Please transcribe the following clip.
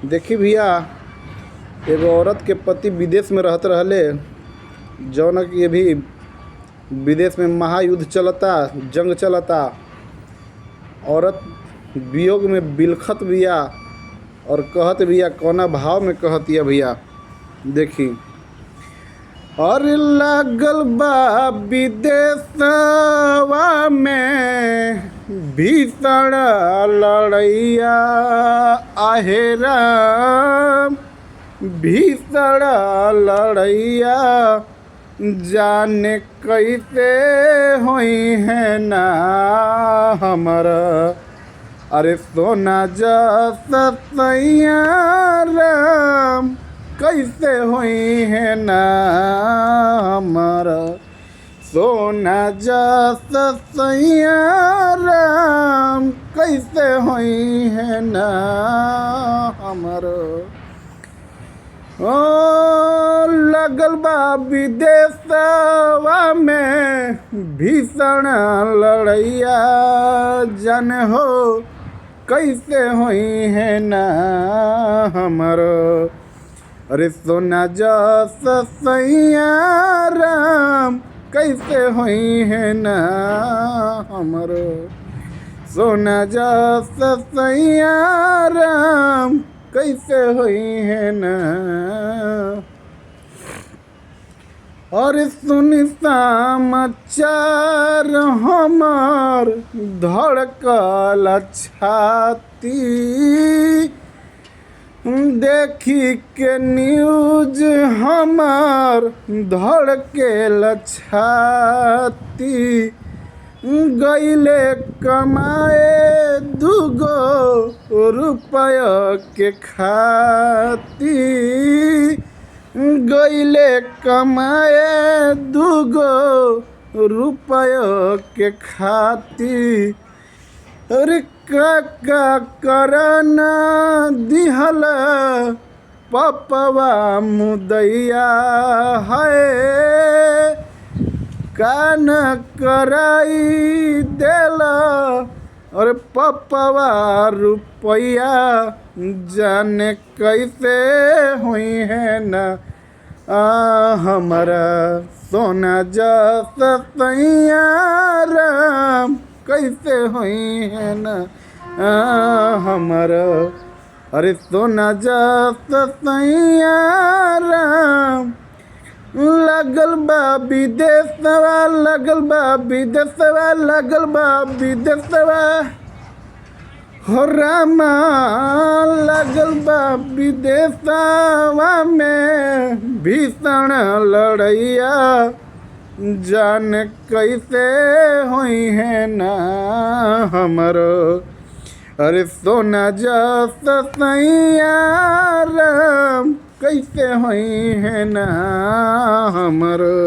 देखी भैया, एगो औरत के पति विदेश में रहत रहले, जौन कि ये भी विदेश में महायुद्ध चलता, जंग चलता। औरत वियोग में बिलखत बिया और कहत बिया, कौना भाव में कहतिया भैया। देखी, और लागल बा विदेशवा में भीषण लड़ैया, आहे राम भीषण लड़ैया, जाने कैसे होई है ना हमारा। अरे सोना जैसा सैया राम, कैसे होई है ना हमारा। सोना जैसा सैया राम, कैसे होई है ना हमारा। ओ लगल बा विदेशवा में भीषण लड़ैया, जाने हो कैसे होई है ना हमारो। अरे सोना जैसा सैया राम, कैसे होई है ना हमारो। सोना जैसा सैया राम, कैसे होई है ना। और सुनी समाचार हमार धड़कल छाती, देखी के न्यूज हमार धड़केल छाती। गईले कमाए दुगो रुपया के खाती, गईले कमाए दुगो रुपया के खाती। अरे काका करना दिहला पपवा मुदैया, है कान कराई देला और पपवा रुपया, जाने कैसे हुई है ना हमारा। सोना जैसा सैया राम, कैसे हुई है ना हमारा। अरे सोना जैसा सैया राम, लगल बा विदेशवा, लगल बा विदेशवा, लगल बा विदेशवा, हो रामा लगल बा विदेशवा में भीषण लड़ैया, जाने कैसे होई है ना हमारो। अरे सोना जैसा सैया राम, कैसे होई है ना हमारो।